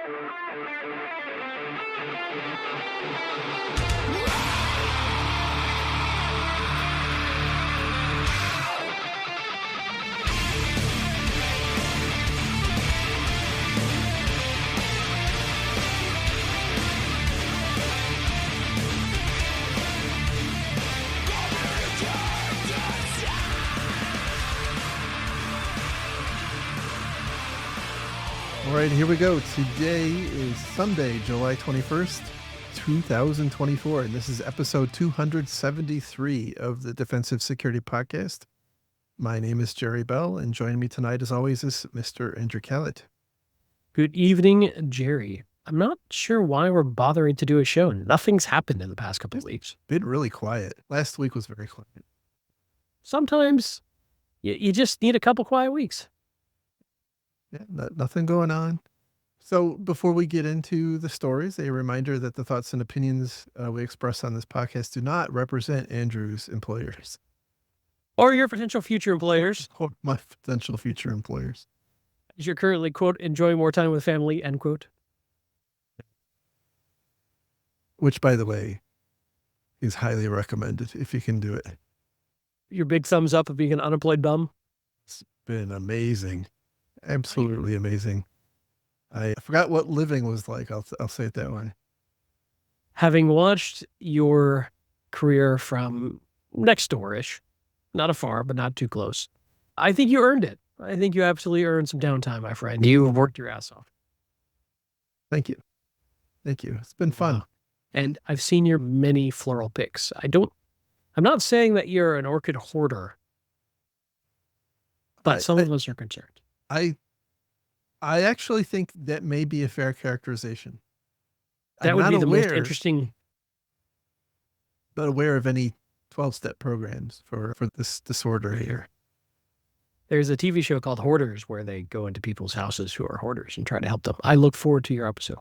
All right, here we go. Today is Sunday, July 21st, 2024, and this is episode 273 of the Defensive Security Podcast. My name is Jerry Bell, and joining me tonight, as always, is Mr. Andrew Kalat. Good evening, Jerry. I'm not sure why we're bothering to do a show. Nothing's happened in the past couple of weeks. Been really quiet. Last week was very quiet. Sometimes you just need a couple quiet weeks. Yeah, nothing going on. So before we get into the stories, a reminder that the thoughts and opinions we express on this podcast do not represent Andrew's employers. Or your potential future employers. Or my potential future employers. As you're currently, quote, enjoying more time with family, end quote. Which, by the way, is highly recommended if you can do it. Your big thumbs up of being an unemployed bum. It's been amazing. Absolutely amazing. I forgot what living was like. I'll say it that way. Having watched your career from next door-ish, not afar, but not too close, I think you earned it. I think you absolutely earned some downtime, my friend. You worked your ass off. Thank you. Thank you. It's been fun. Wow. And I've seen your many floral pics. I'm not saying that you're an orchid hoarder, but some of us are concerned. I actually think that may be a fair characterization. That would be the most interesting. Not aware of any 12-step programs for this disorder here. There's a TV show called Hoarders where they go into people's houses who are hoarders and try to help them. I look forward to your episode.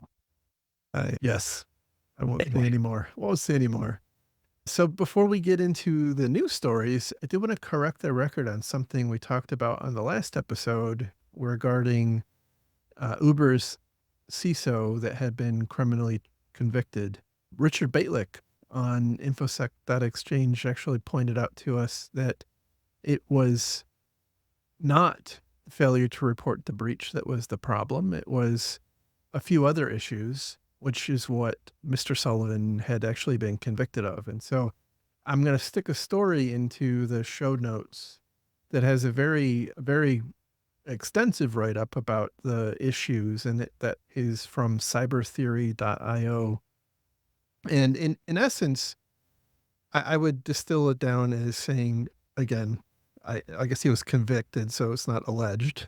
Yes. I won't say anymore. Won't say anymore. So before we get into the news stories, I do want to correct the record on something we talked about on the last episode regarding Uber's CISO that had been criminally convicted. Richard Bejtlich on Infosec.exchange actually pointed out to us that it was not failure to report the breach that was the problem. It was a few other issues, which is what Mr. Sullivan had actually been convicted of. And so I'm going to stick a story into the show notes that has a very, very extensive write-up about the issues, and that is from cybertheory.io. And in essence, I would distill it down as saying, again, I guess he was convicted, so it's not alleged.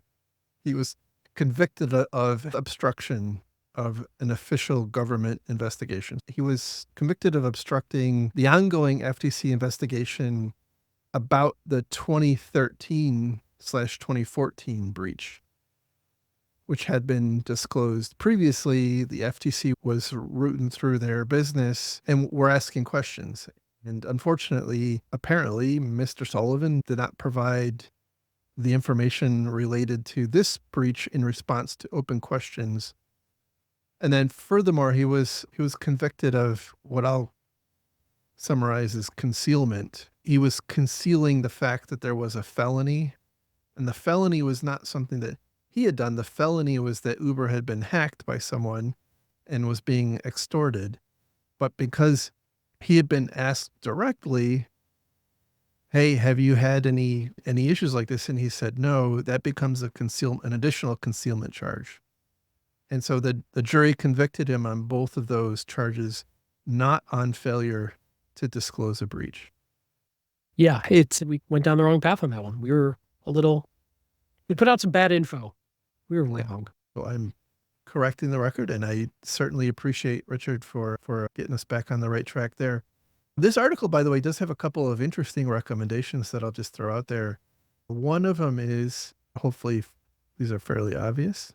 He was convicted of obstruction of an official government investigation. He was convicted of obstructing the ongoing FTC investigation about the 2013/2014 breach, which had been disclosed previously. The FTC was rooting through their business and were asking questions. And unfortunately, apparently, Mr. Sullivan did not provide the information related to this breach in response to open questions. And then furthermore, he was convicted of what I'll summarize as concealment. He was concealing the fact that there was a felony, and the felony was not something that he had done. The felony was that Uber had been hacked by someone and was being extorted. But because he had been asked directly, hey, have you had any issues like this? And he said no, that becomes an additional concealment charge. And so the jury convicted him on both of those charges, not on failure to disclose a breach. Yeah, we went down the wrong path on that one. We put out some bad info. We were wrong. So I'm correcting the record, and I certainly appreciate Richard for getting us back on the right track there. This article, by the way, does have a couple of interesting recommendations that I'll just throw out there. One of them is, hopefully these are fairly obvious,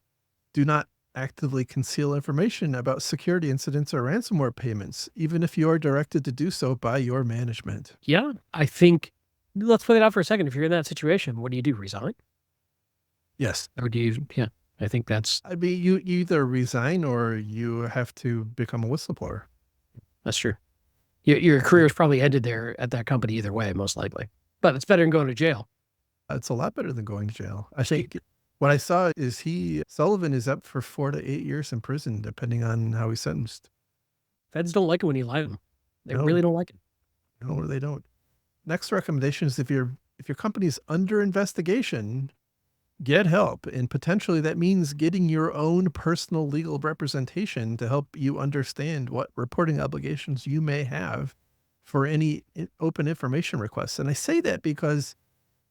do not actively conceal information about security incidents or ransomware payments, even if you are directed to do so by your management. Yeah, I think, let's play it out for a second. If you're in that situation, what do you do? Resign? Yes. Or do you, yeah. I think that's I mean, you either resign or you have to become a whistleblower. true. Your career's probably ended there at that company either way, most likely. But it's better than going to jail. It's a lot better than going to jail. I think what I saw is Sullivan is up for 4 to 8 years in prison, depending on how he's sentenced. Feds don't like it when you lie to them. They No. really don't like it. No, they don't. Next recommendation is if your company's under investigation, get help. And potentially that means getting your own personal legal representation to help you understand what reporting obligations you may have for any open information requests. And I say that because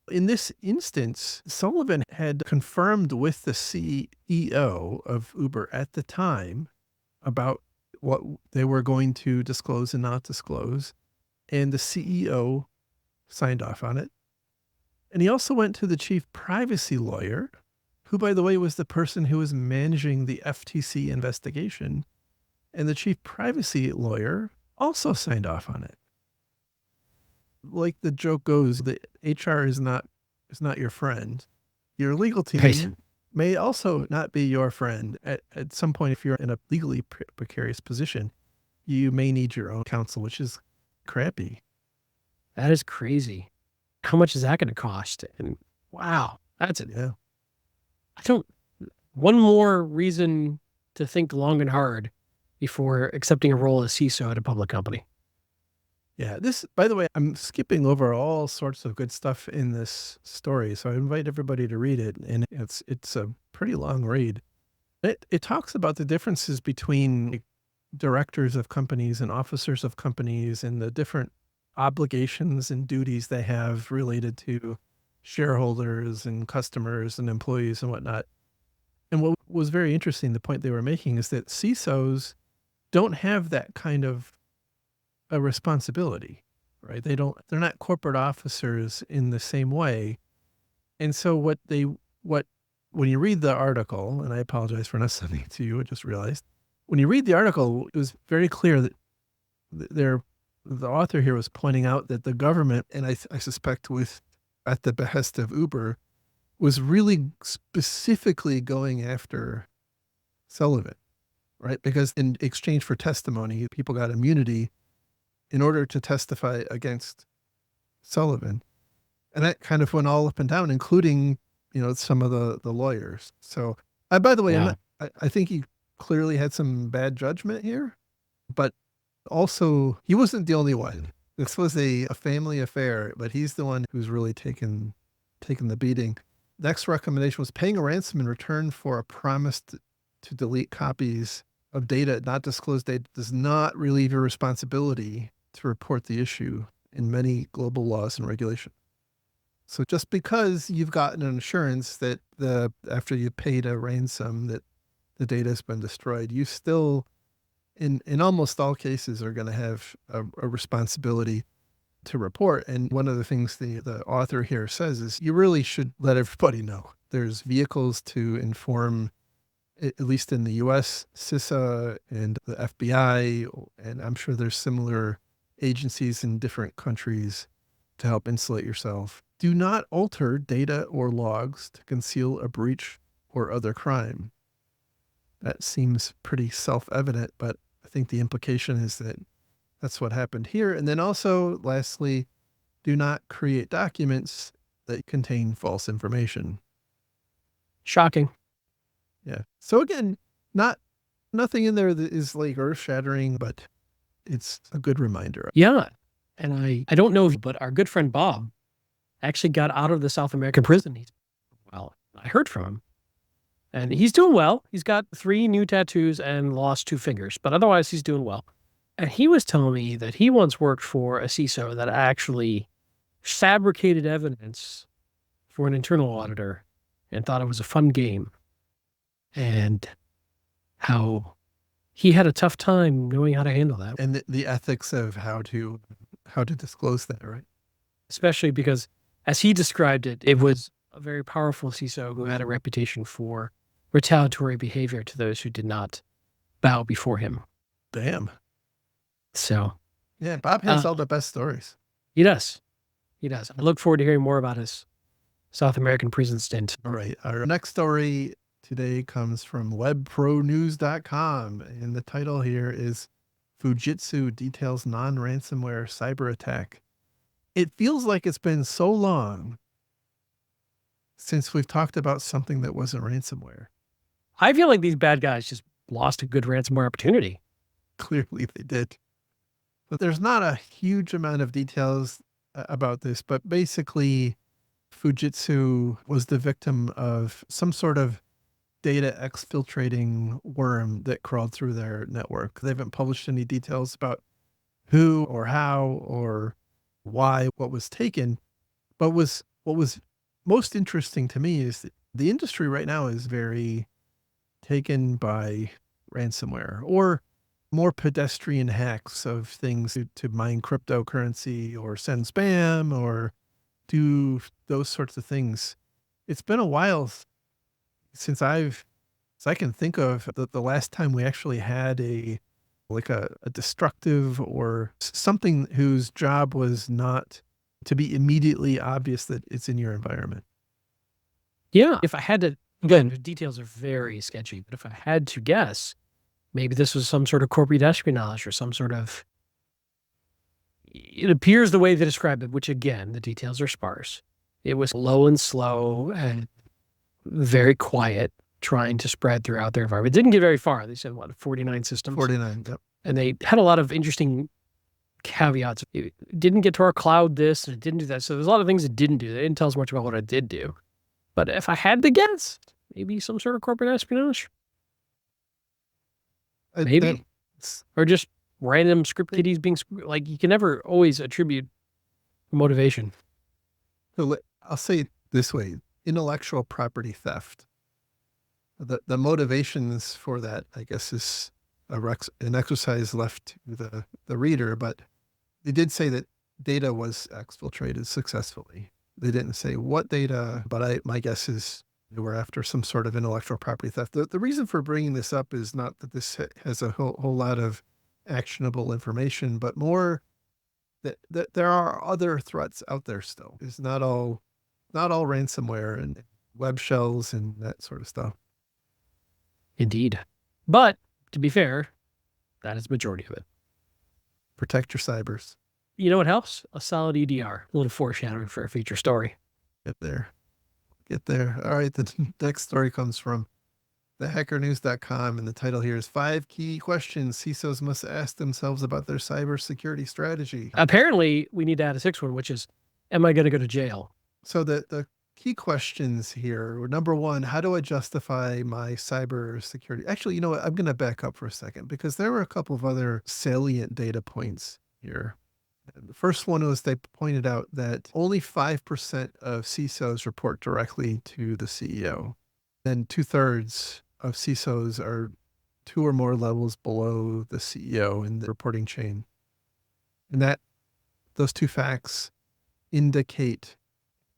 in this instance, Sullivan had confirmed with the CEO of Uber at the time about what they were going to disclose and not disclose. And the CEO signed off on it. And he also went to the chief privacy lawyer, who, by the way, was the person who was managing the FTC investigation. And the chief privacy lawyer also signed off on it. Like the joke goes, the HR is not your friend. Your legal team Right. may also not be your friend. At some point, if you're in a legally precarious position, you may need your own counsel, which is crappy. That is crazy. How much is that going to cost? And wow, that's it. Yeah. One more reason to think long and hard before accepting a role as CISO at a public company. Yeah. This, by the way, I'm skipping over all sorts of good stuff in this story. So I invite everybody to read it. And it's a pretty long read. It talks about the differences between directors of companies and officers of companies and the different obligations and duties they have related to shareholders and customers and employees and whatnot. And what was very interesting, the point they were making is that CISOs don't have that kind of a responsibility, right? They're not corporate officers in the same way. And so when you read the article, and I apologize for not sending it to you, I just realized, when you read the article, it was very clear that the author here was pointing out that the government, and I suspect at the behest of Uber, was really specifically going after Sullivan, right? Because in exchange for testimony, people got immunity in order to testify against Sullivan. And that kind of went all up and down, including, some of the lawyers. So, by the way, Yeah. I think he clearly had some bad judgment here, but also he wasn't the only one. This was a family affair, but he's the one who's really taken the beating. Next recommendation was paying a ransom in return for a promise to delete copies of data, not disclosed data, does not relieve your responsibility to report the issue in many global laws and regulations. So just because you've gotten an assurance that after you paid a ransom that the data has been destroyed, you still, in almost all cases, are going to have a responsibility to report. And one of the things the author here says is you really should let everybody know. There's vehicles to inform, at least in the US, CISA and the FBI, and I'm sure there's similar agencies in different countries to help insulate yourself. Do not alter data or logs to conceal a breach or other crime. That seems pretty self-evident, but I think the implication is that that's what happened here. And then also, lastly, do not create documents that contain false information. Shocking. Yeah. So again, nothing in there that is like earth-shattering, but it's a good reminder. Yeah. And I don't know, but our good friend Bob actually got out of the South American prison. Well, I heard from him. And he's doing well. He's got 3 new tattoos and lost 2 fingers, but otherwise he's doing well. And he was telling me that he once worked for a CISO that actually fabricated evidence for an internal auditor and thought it was a fun game. And how he had a tough time knowing how to handle that. And the ethics of how to disclose that, right? Especially because, as he described it, it was a very powerful CISO who had a reputation for retaliatory behavior to those who did not bow before him. Damn. So Yeah, Bob has all the best stories. he does. He does. I look forward to hearing more about his South American prison stint. All right. Our next story today comes from webpronews.com, and the title here is Fujitsu Details Non-Ransomware Cyber Attack. It feels like it's been so long since we've talked about something that wasn't ransomware. I feel like these bad guys just lost a good ransomware opportunity. Clearly they did. But there's not a huge amount of details about this, but basically Fujitsu was the victim of some sort of data exfiltrating worm that crawled through their network. They haven't published any details about who or how or why what was taken. But what was most interesting to me is that the industry right now is very taken by ransomware or more pedestrian hacks of things to mine cryptocurrency or send spam or do those sorts of things. It's been a while since I can think of the last time we actually had a destructive or something whose job was not to be immediately obvious that it's in your environment. Yeah. If I had to, again, the details are very sketchy, but if I had to guess, maybe this was some sort of corporate espionage or some sort of, it appears the way they described it, which again, the details are sparse. It was low and slow and very quiet, trying to spread throughout their environment. It didn't get very far. They said, what, 49 systems? 49, yep. And they had a lot of interesting caveats. It didn't get to our cloud this, and it didn't do that. So there's a lot of things it didn't do. They didn't tell us much about what it did do. But if I had to guess, maybe some sort of corporate espionage. Maybe. Or just random script kiddies being, like, you can never always attribute motivation. So I'll say it this way, intellectual property theft. The motivations for that, I guess, is an exercise left to the reader, but they did say that data was exfiltrated successfully. They didn't say what data, but my guess is they were after some sort of intellectual property theft. The reason for bringing this up is not that this has a whole lot of actionable information, but more that there are other threats out there still. It's not all ransomware and web shells and that sort of stuff. Indeed. But to be fair, that is the majority of it. Protect your cybers. You know what helps? A solid EDR. A little foreshadowing for a future story. Get there. All right. The next story comes from thehackernews.com, and the title here is 5 Key Questions CISOs Must Ask Themselves About Their Cybersecurity Strategy. Apparently, we need to add a 6th one, which is, am I going to go to jail? So the key questions here were, number one, how do I justify my cybersecurity? Actually, you know what? I'm going to back up for a second because there were a couple of other salient data points here. The first one was they pointed out that only 5% of CISOs report directly to the CEO. Then 2/3 of CISOs are 2 or more levels below the CEO in the reporting chain. And those 2 facts indicate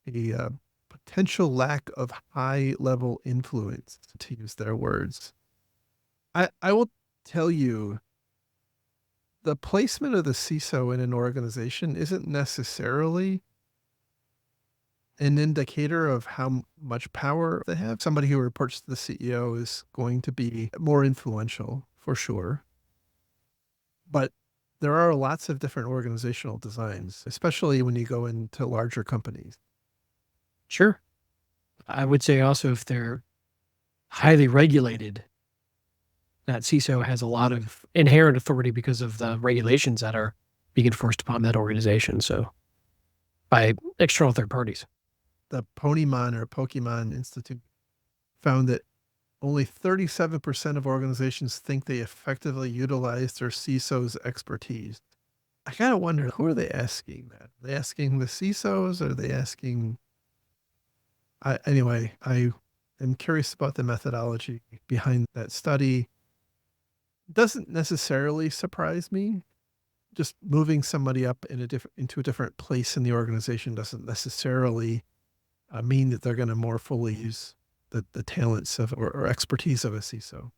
a potential lack of high-level influence, to use their words. I will tell you, the placement of the CISO in an organization isn't necessarily an indicator of how much power they have. Somebody who reports to the CEO is going to be more influential, for sure. But there are lots of different organizational designs, especially when you go into larger companies. Sure. I would say also if they're highly regulated, that CISO has a lot of inherent authority because of the regulations that are being enforced upon that organization. So by external third parties. The Pokemon Institute found that only 37% of organizations think they effectively utilize their CISO's expertise. I kind of wonder, who are they asking that? Are they asking the CISOs? Or are they asking... Anyway, I am curious about the methodology behind that study. Doesn't necessarily surprise me. Just moving somebody up into a different place in the organization doesn't necessarily mean that they're going to more fully use the talents of or expertise of a CISO.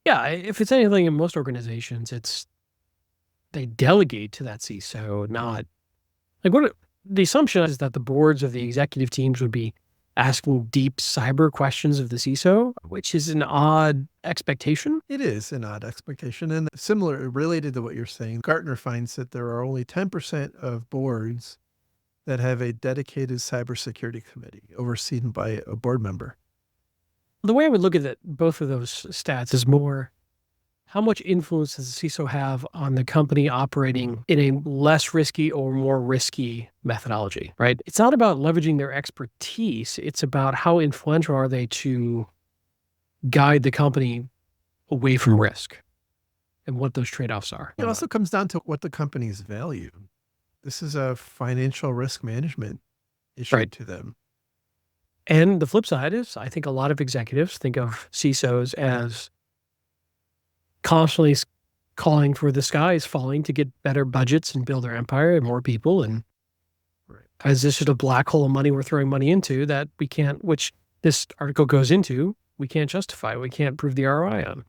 Yeah, if it's anything in most organizations, they delegate to that CISO, not like the assumption is that the boards of the executive teams would be asking deep cyber questions of the CISO, which is an odd expectation. It is an odd expectation. And similar, related to what you're saying, Gartner finds that there are only 10% of boards that have a dedicated cybersecurity committee overseen by a board member. The way I would look at it, both of those stats is more how much influence does the CISO have on the company operating in a less risky or more risky methodology, right? It's not about leveraging their expertise. It's about how influential are they to guide the company away from risk and what those trade-offs are. It also comes down to what the companies value. This is a financial risk management issue Right. to them. And the flip side is, I think a lot of executives think of CISOs as constantly calling for the skies falling to get better budgets and build their empire and more people. And Right. as this is a black hole of money we're throwing money into that we can't, which this article goes into, we can't justify, we can't prove the ROI on.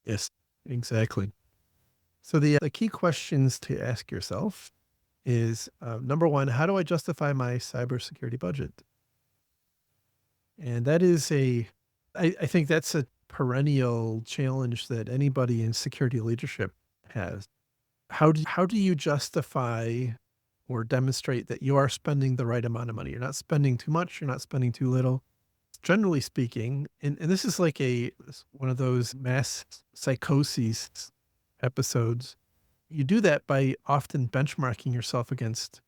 Yes, exactly. So the key questions to ask yourself is, number one, how do I justify my cybersecurity budget? And that is I think that's a perennial challenge that anybody in security leadership has. How do you justify or demonstrate that you are spending the right amount of money? You're not spending too much, you're not spending too little. Generally speaking, and this is like one of those mass psychoses episodes. You do that by often benchmarking yourself against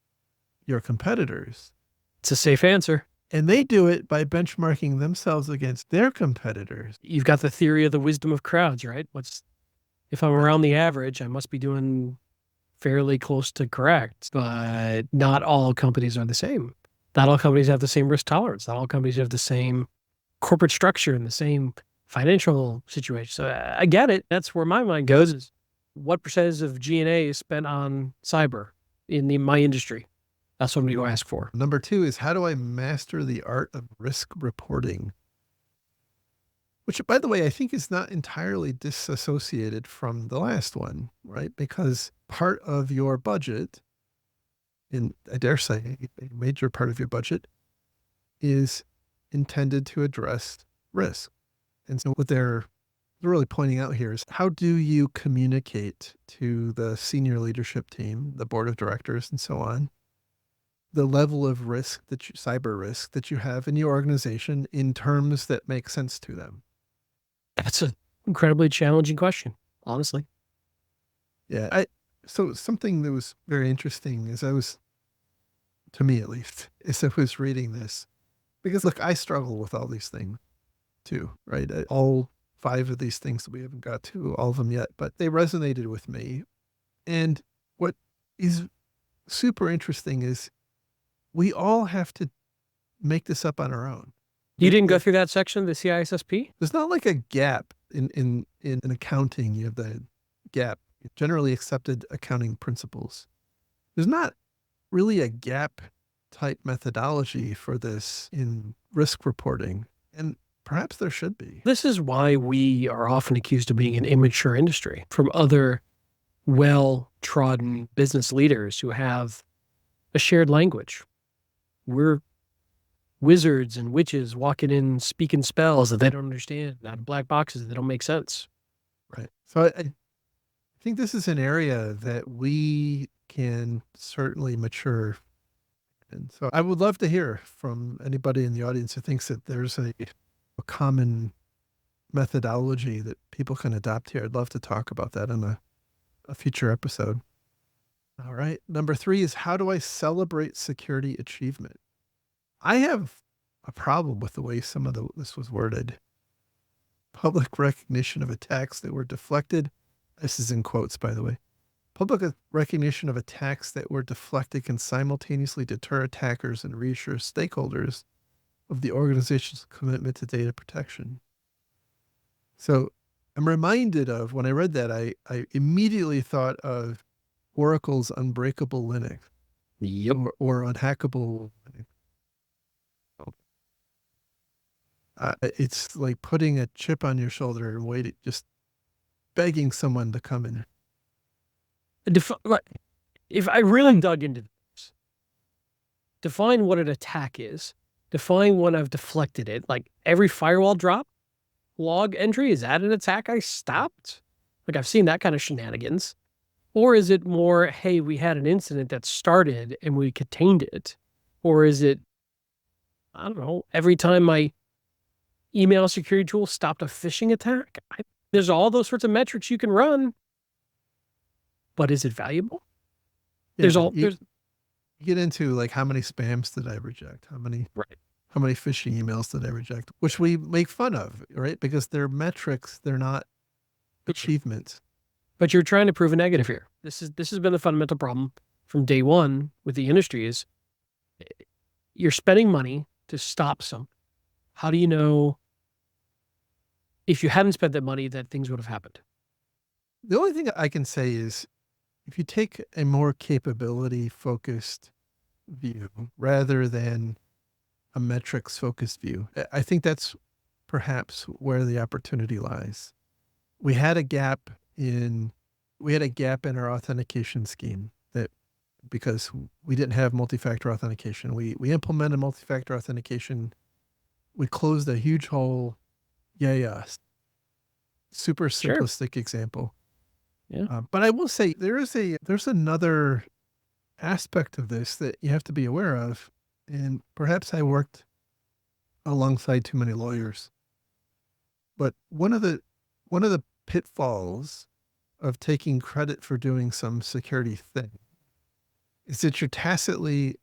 your competitors. It's a safe answer. And they do it by benchmarking themselves against their competitors. You've got the theory of the wisdom of crowds, right? If I'm around the average, I must be doing fairly close to correct, but not all companies are the same. Not all companies have the same risk tolerance. Not all companies have the same corporate structure and the same financial situation. So I get it. That's where my mind goes is what percentage of G&A is spent on cyber in my industry? That's what I'm going to go ask for. Number two is, how do I master the art of risk reporting? Which, by the way, I think is not entirely disassociated from the last one, right? Because part of your budget, and I dare say a major part of your budget, is intended to address risk. And so what they're really pointing out here is, how do you communicate to the senior leadership team, the board of directors, and so on, the level of risk cyber risk that you have in your organization in terms that make sense to them? That's an incredibly challenging question, honestly. Yeah. So something that was very interesting to me at least, as I was reading this, because look, I struggle with all these things too, right? All 5 of these things that we haven't got to all of them yet, but they resonated with me. And what is super interesting is we all have to make this up on our own. You didn't go through that section of the CISSP? There's not like a gap in accounting. You have the gap, generally accepted accounting principles. There's not really a gap type methodology for this in risk reporting. And perhaps there should be. This is why we are often accused of being an immature industry from other well-trodden business leaders who have a shared language. We're wizards and witches walking in speaking spells that they don't understand, out of black boxes that don't make sense. Right. So I think this is an area that we can certainly mature. And so I would love to hear from anybody in the audience who thinks that there's a common methodology that people can adopt here. I'd love to talk about that in a future episode. All right. Number 3 is, how do I celebrate security achievement? I have a problem with the way some of this was worded. Public recognition of attacks that were deflected. This is in quotes, by the way. Public recognition of attacks that were deflected can simultaneously deter attackers and reassure stakeholders of the organization's commitment to data protection. So I'm reminded of, when I read that, I immediately thought of Oracle's Unbreakable Linux. Yep. Or Unhackable Linux. It's like putting a chip on your shoulder and waiting, just begging someone to come in. If I really dug into this, define what an attack is define when I've deflected it. Like every firewall drop log entry, is that an attack I stopped? Like I've seen that kind of shenanigans. Or is it more, hey, we had an incident that started and we contained it? Or is it, I don't know, every time my email security tool stopped a phishing attack? There's all those sorts of metrics you can run, but is it valuable? Yeah, you get into like, how many spams did I reject? How many phishing emails did I reject? Which we make fun of, right? Because they're metrics, they're not achievements. But you're trying to prove a negative here. This has been the fundamental problem from day one with the industry is you're spending money to stop something. How do you know if you hadn't spent that money that things would have happened? The only thing I can say is if you take a more capability focused view rather than a metrics focused view, I think that's perhaps where the opportunity lies. We had a gap in our authentication scheme that because we didn't have multi-factor authentication, we implemented multi-factor authentication. We closed a huge hole. Yeah. Super simplistic example. Yeah. But I will say there's another aspect of this that you have to be aware of. And perhaps I worked alongside too many lawyers, but one of the pitfalls of taking credit for doing some security thing is that you're tacitly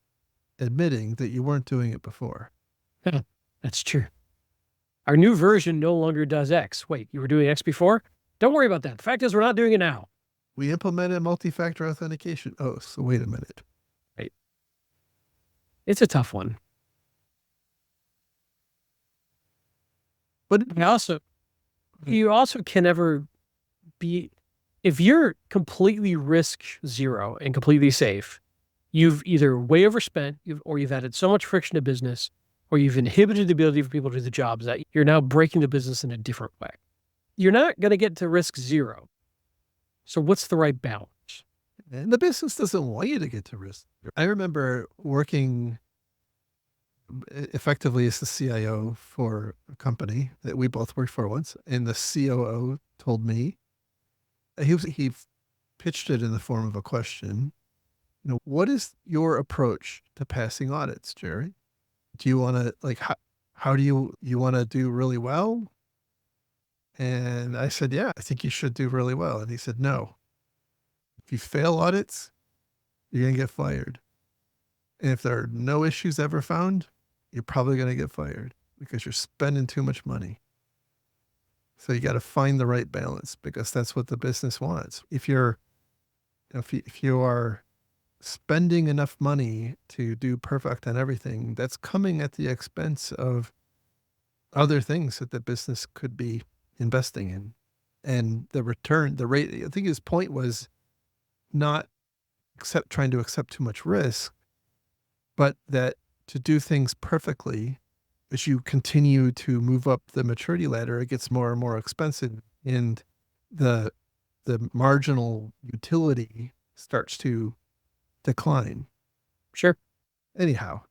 admitting that you weren't doing it before. That's true. Our new version no longer does X. Wait, you were doing X before? Don't worry about that. The fact is we're not doing it now. We implemented multi-factor authentication. Oh, so wait a minute. Right. It's a tough one. But you also can never be, if you're completely risk zero and completely safe, you've either way overspent or you've added so much friction to business or you've inhibited the ability for people to do the jobs that you're now breaking the business in a different way. You're not going to get to risk zero. So what's the right balance? And the business doesn't want you to get to risk. I remember working effectively as the CIO for a company that we both worked for once. And the COO told me, he pitched it in the form of a question. What is your approach to passing audits, Jerry? Do you want to how do you want to do really well? And I said, yeah, I think you should do really well. And he said, no, if you fail audits, you're going to get fired. And if there are no issues ever found, you're probably going to get fired because you're spending too much money. So you got to find the right balance because that's what the business wants. If you are spending enough money to do perfect on everything, that's coming at the expense of other things that the business could be investing in. And the return, the rate, I think his point was not trying to accept too much risk, but that to do things perfectly, as you continue to move up the maturity ladder, it gets more and more expensive and the marginal utility starts to decline. Sure. Anyhow,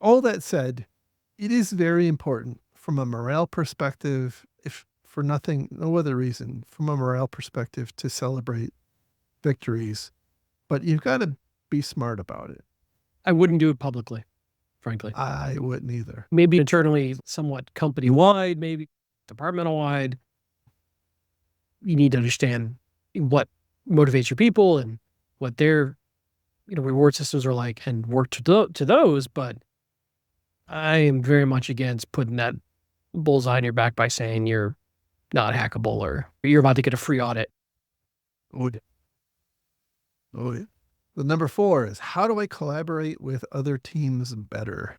all that said, it is very important from a morale perspective, if for no other reason, from a morale perspective to celebrate victories, but you've got to be smart about it. I wouldn't do it publicly, frankly. I wouldn't either. Maybe internally, somewhat company-wide, maybe departmental-wide. You need to understand what motivates your people and what their reward systems are like and work to those. But I am very much against putting that bullseye on your back by saying you're not hackable or you're about to get a free audit. Oh, yeah. The number 4 is, how do I collaborate with other teams better?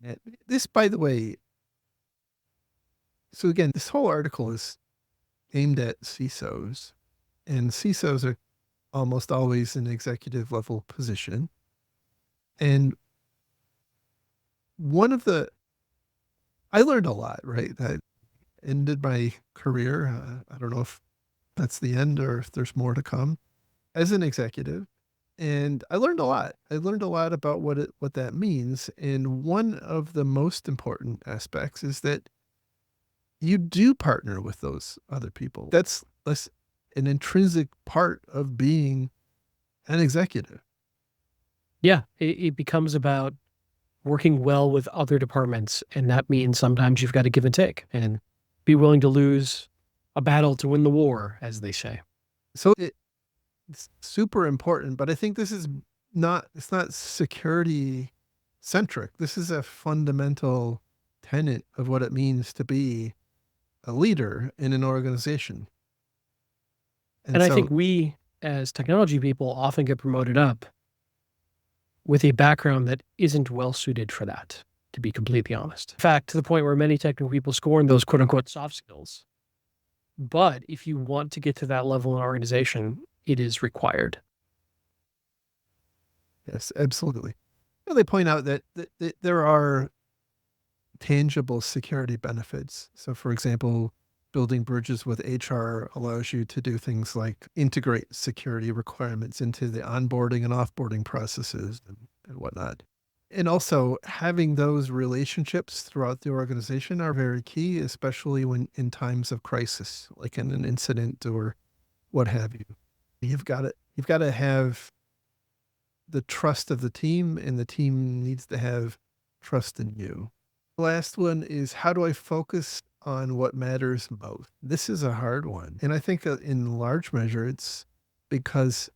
And this, by the way, so again, this whole article is aimed at CISOs, and CISOs are almost always an executive level position. And I learned a lot, right? That ended my career. I don't know if that's the end or if there's more to come. As an executive, And I learned a lot. I learned a lot about what that means. And one of the most important aspects is that you do partner with those other people. That's an intrinsic part of being an executive. Yeah, it becomes about working well with other departments. And that means sometimes you've got to give and take and be willing to lose a battle to win the war, as they say. So it's super important, but I think this is it's not security centric. This is a fundamental tenet of what it means to be a leader in an organization. And I So think we, as technology people, often get promoted up with a background that isn't well suited for that, to be completely honest. In fact, to the point where many technical people scorn those quote unquote soft skills. But if you want to get to that level in an organization, it is required. yes, absolutely. They point out that there are tangible security benefits. So, for example, building bridges with HR allows you to do things like integrate security requirements into the onboarding and offboarding processes and whatnot. And also having those relationships throughout the organization are very key, especially when in times of crisis, like in an incident or what have you. You've got to have the trust of the team, and the team needs to have trust in you. The last one is, how do I focus on what matters most? This is a hard one. And I think in large measure, it's because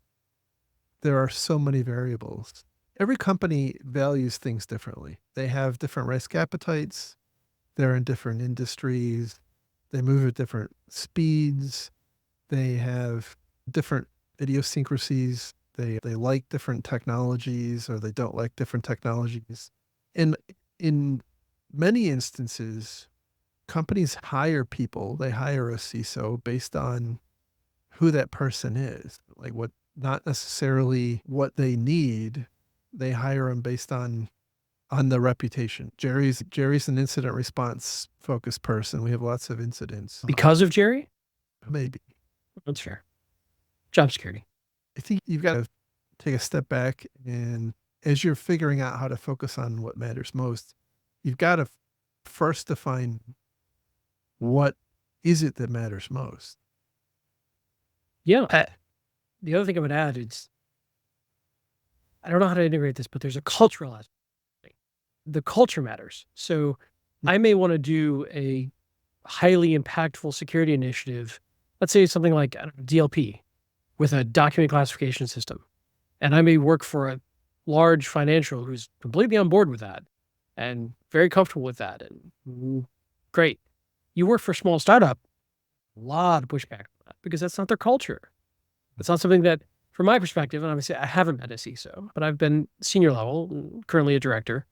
there are so many variables. Every company values things differently. They have different risk appetites. They're in different industries. They move at different speeds. They have different idiosyncrasies. They like different technologies or they don't like different technologies. And in many instances, companies hire people, they hire a CISO based on who that person is, like what, not necessarily what they need. They hire them based on the reputation. Jerry's an incident response focused person. We have lots of incidents. Because of Jerry? Maybe. That's fair. Job security. I think you've got to take a step back, and as you're figuring out how to focus on what matters most, you've got to first define what is it that matters most. Yeah. The other thing I would add is, I don't know how to integrate this, but there's a cultural aspect. The culture matters. So I may want to do a highly impactful security initiative. Let's say something like, I don't know, DLP with a document classification system. And I may work for a large financial who's completely on board with that and very comfortable with that. And great. You work for a small startup, a lot of pushback on that because that's not their culture. It's not something that, from my perspective, and obviously I haven't been a CISO, but I've been senior level, currently a director.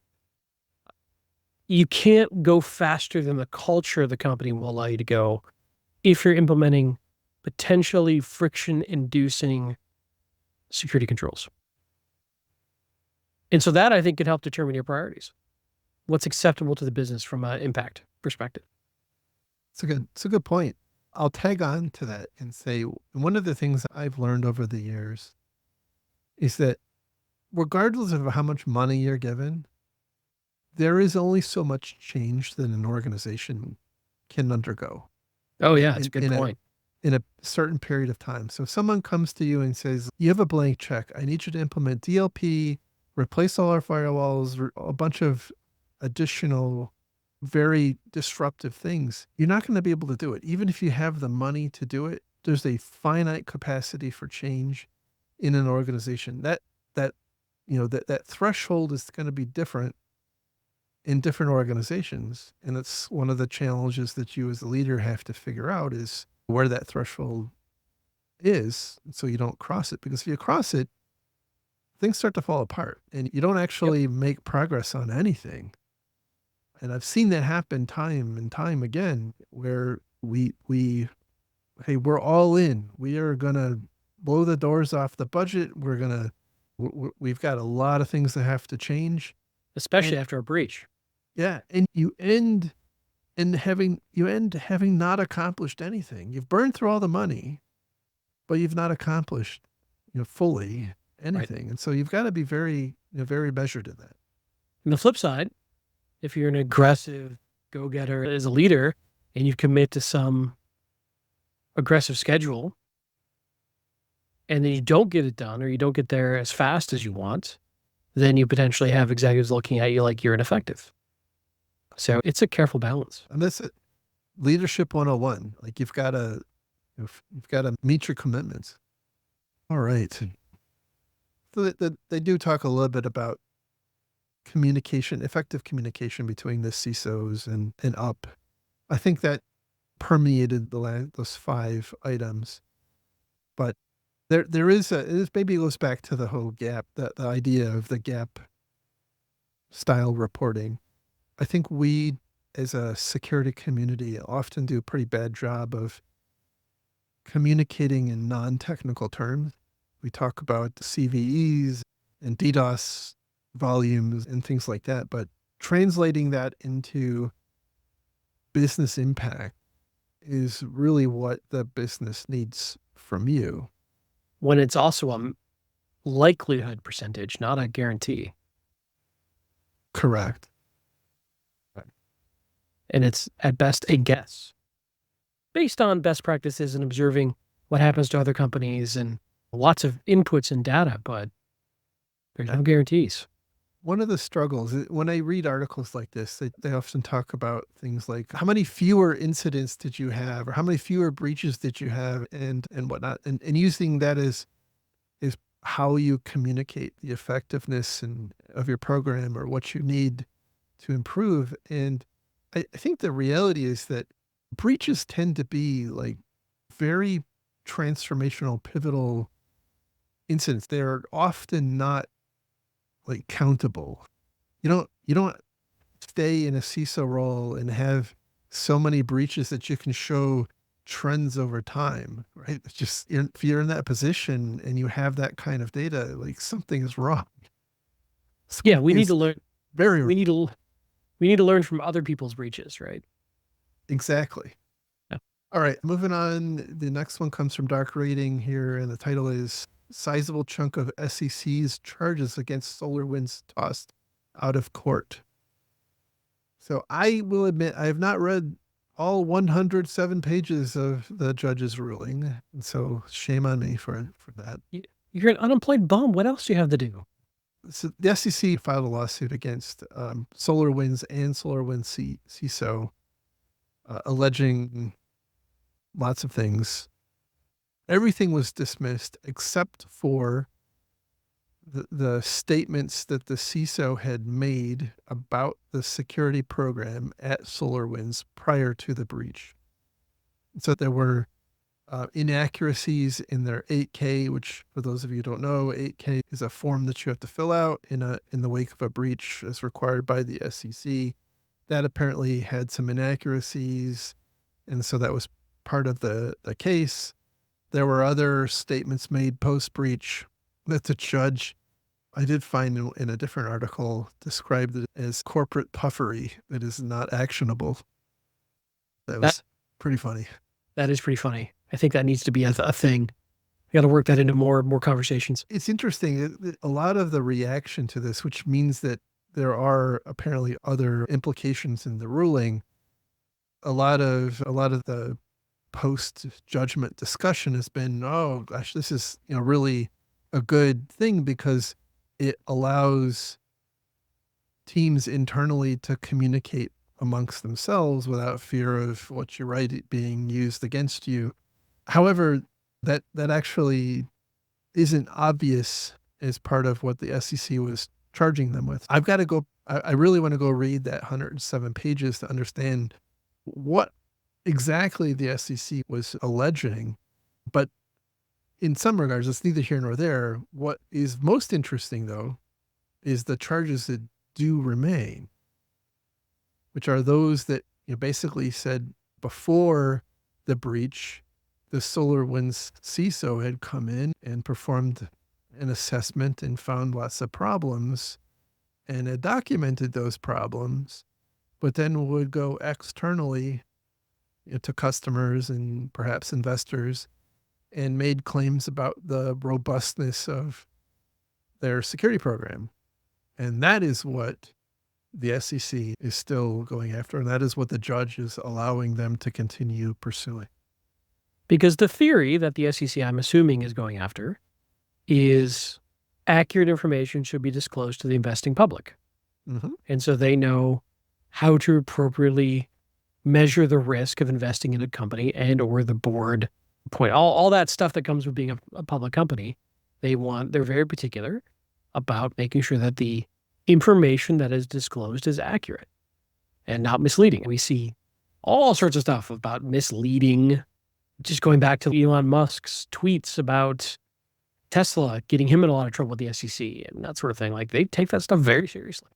You can't go faster than the culture of the company will allow you to go if you're implementing potentially friction-inducing security controls. And so that, I think, could help determine your priorities. What's acceptable to the business from an impact perspective. It's a good point. I'll tag on to that and say one of the things I've learned over the years is that regardless of how much money you're given, there is only so much change that an organization can undergo. Oh, yeah, that's a good point. In a certain period of time. So if someone comes to you and says, you have a blank check, I need you to implement DLP, replace all our firewalls, a bunch of additional very disruptive things, you're not going to be able to do it. Even if you have the money to do it, there's a finite capacity for change in an organization. That threshold is going to be different in different organizations. And it's one of the challenges that you as a leader have to figure out is where that threshold is so you don't cross it. Because if you cross it, things start to fall apart and you don't actually make progress on anything. And I've seen that happen time and time again where hey, we're all in. We are going to blow the doors off the budget. We've got a lot of things that have to change. Especially after a breach. Yeah. And you end having not accomplished anything. You've burned through all the money, but you've not accomplished, fully anything. And so you've got to be very, very measured in that. On the flip side, if you're an aggressive go-getter as a leader and you commit to some aggressive schedule and then you don't get it done or you don't get there as fast as you want, then you potentially have executives looking at you like you're ineffective. So it's a careful balance. And that's it. Leadership 101. Like you've got to meet your commitments. All right. So they do talk a little bit about communication, effective communication between the CISOs and up. I think that permeated those 5 items, but there is it maybe goes back to the whole gap, the idea of the gap style reporting. I think we as a security community often do a pretty bad job of communicating in non-technical terms. We talk about CVEs and DDoS volumes and things like that, but translating that into business impact is really what the business needs from you. When it's also a likelihood percentage, not a guarantee. Correct. And it's at best a guess based on best practices and observing what happens to other companies and lots of inputs and data, but there's no guarantees. One of the struggles when I read articles like this, they often talk about things like how many fewer incidents did you have or how many fewer breaches did you have and whatnot. And using that is how you communicate the effectiveness of your program or what you need to improve. And I think the reality is that breaches tend to be like very transformational, pivotal incidents. They're often not like countable. You don't stay in a CISO role and have so many breaches that you can show trends over time, right? It's just if you're in that position and you have that kind of data, like something is wrong. Yeah, we need to learn. Very We need to learn from other people's breaches, right? Exactly. Yeah. All right, moving on. The next one comes from Dark Rating here, and the title is Sizable Chunk of SEC's Charges Against SolarWinds Tossed Out of Court. So I will admit I have not read all 107 pages of the judge's ruling, and so shame on me for that. You're an unemployed bum. What else do you have to do? So the SEC filed a lawsuit against SolarWinds and SolarWinds CISO, alleging lots of things. Everything was dismissed except for the statements that the CISO had made about the security program at SolarWinds prior to the breach. So there were inaccuracies in their 8K, which for those of you who don't know, 8K is a form that you have to fill out in the wake of a breach as required by the SEC. That apparently had some inaccuracies, and so that was part of the case. There were other statements made post-breach that the judge, I did find in a different article, described it as corporate puffery that is not actionable. That was pretty funny. That is pretty funny. I think that needs to be a thing. You got to work that into more conversations. It's interesting. A lot of the reaction to this, which means that there are apparently other implications in the ruling. A lot of the post-judgment discussion has been, oh gosh, this is really a good thing because it allows teams internally to communicate amongst themselves without fear of what you write being used against you. However, that actually isn't obvious as part of what the SEC was charging them with. I've got to go, I really want to go read that 107 pages to understand what exactly the SEC was alleging. But in some regards, it's neither here nor there. What is most interesting, though, is the charges that do remain, which are those that basically said before the breach, the SolarWinds CISO had come in and performed an assessment and found lots of problems and had documented those problems, but then would go externally to customers and perhaps investors and made claims about the robustness of their security program. And that is what the SEC is still going after. And that is what the judge is allowing them to continue pursuing. Because the theory that the SEC, I'm assuming, is going after is accurate information should be disclosed to the investing public. Mm-hmm. And so they know how to appropriately measure the risk of investing in a company and or the board point. All that stuff that comes with being a public company, they're very particular about making sure that the information that is disclosed is accurate and not misleading. We see all sorts of stuff about misleading, just going back to Elon Musk's tweets about Tesla getting him in a lot of trouble with the SEC and that sort of thing. Like, they take that stuff very seriously.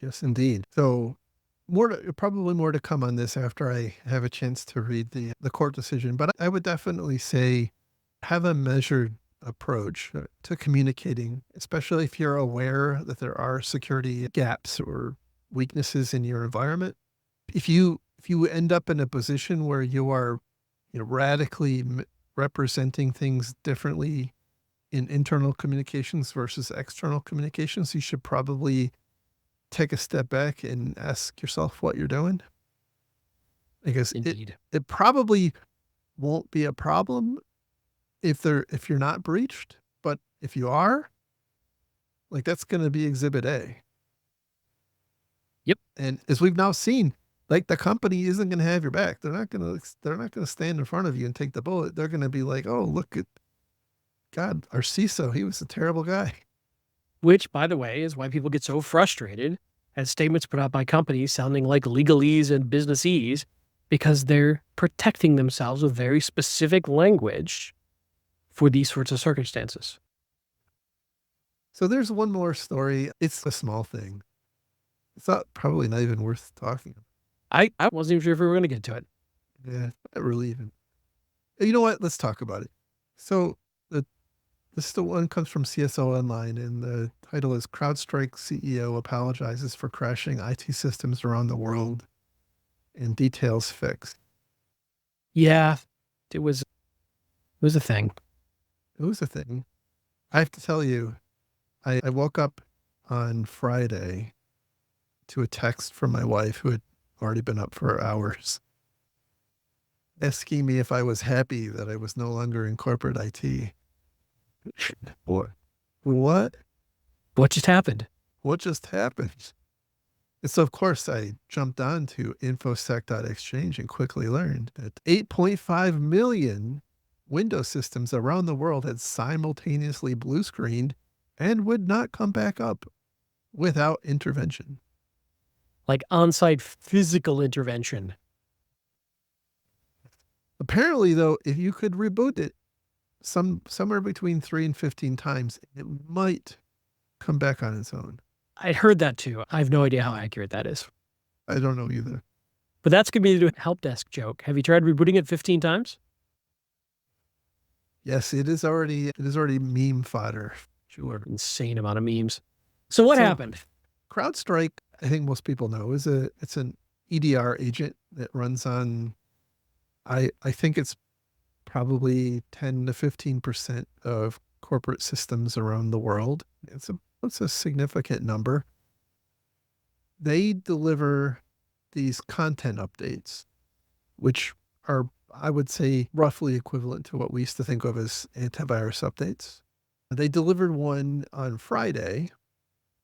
Yes, indeed. So probably more to come on this after I have a chance to read the court decision. But I would definitely say have a measured approach to communicating, especially if you're aware that there are security gaps or weaknesses in your environment. If you end up in a position where you are radically representing things differently in internal communications versus external communications, you should probably take a step back and ask yourself what you're doing. Because it probably won't be a problem if you're not breached, but if you are, like, that's going to be exhibit A. Yep. And as we've now seen, like, the company isn't going to have your back. They're not going to stand in front of you and take the bullet. They're going to be like, oh, look at God, our CISO, he was a terrible guy. Which, by the way, is why people get so frustrated at statements put out by companies sounding like legalese and businessese, because they're protecting themselves with very specific language for these sorts of circumstances. So there's one more story. It's a small thing. It's probably not even worth talking about. I wasn't even sure if we were going to get to it. Yeah, not really even. You know what? Let's talk about it. So this one comes from CISO Online, and the title is CrowdStrike CEO apologizes for crashing IT systems around the world and details fixed. Yeah, it was a thing. It was a thing. I have to tell you, I woke up on Friday to a text from my wife, who had already been up for hours, asking me if I was happy that I was no longer in corporate IT. Boy, what? What just happened? What just happened? And so, of course, I jumped on to infosec.exchange and quickly learned that 8.5 million Windows systems around the world had simultaneously blue screened and would not come back up without intervention. Like on-site physical intervention. Apparently, though, if you could reboot it somewhere between 3 and 15 times, it might come back on its own. I heard that too. I have no idea how accurate that is. I don't know either. But that's going to be a help desk joke. Have you tried rebooting it 15 times? Yes, it is already meme fodder. Sure. Insane amount of memes. So what happened? CrowdStrike, I think most people know, it's an EDR agent that runs on, I think it's probably 10 to 15% of corporate systems around the world. It's a significant number. They deliver these content updates, which are, I would say, roughly equivalent to what we used to think of as antivirus updates. They delivered one on Friday.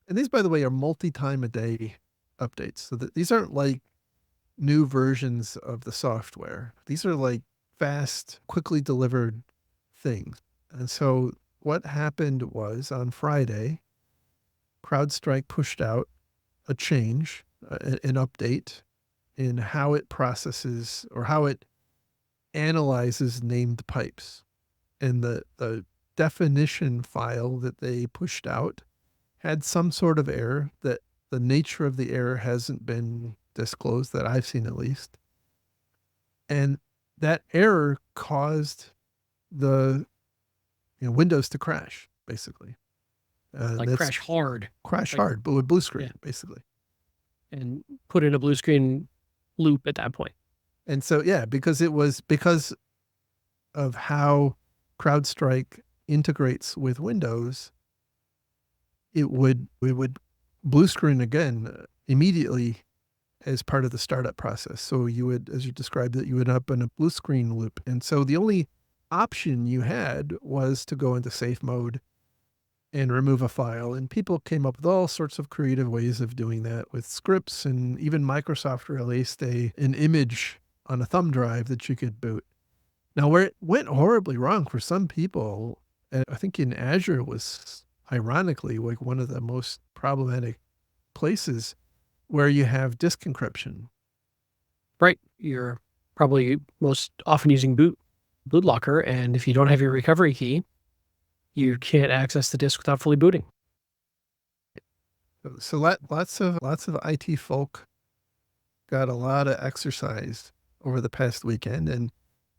And these, by the way, are multi-time a day updates. So that these aren't like new versions of the software. These are like fast, quickly delivered things. And so what happened was, on Friday, CrowdStrike pushed out a change, an update in how it processes or how it analyzes named pipes. And the definition file that they pushed out had some sort of error that the nature of the error hasn't been disclosed, that I've seen at least. And that error caused the Windows to crash, basically. Like crash hard. Crash hard, but with blue screen, basically. And put in a blue screen loop at that point. And so, because of how CrowdStrike integrates with Windows, it would blue screen again immediately as part of the startup process. So you would, as you described it, you would up in a blue screen loop. And so the only option you had was to go into safe mode and remove a file. And people came up with all sorts of creative ways of doing that with scripts, and even Microsoft released an image on a thumb drive that you could boot. Now, where it went horribly wrong for some people, and I think in Azure was ironically like one of the most problematic places, where you have disk encryption. Right. You're probably most often using boot locker, and if you don't have your recovery key, you can't access the disk without fully booting. So lots of IT folk got a lot of exercise over the past weekend. And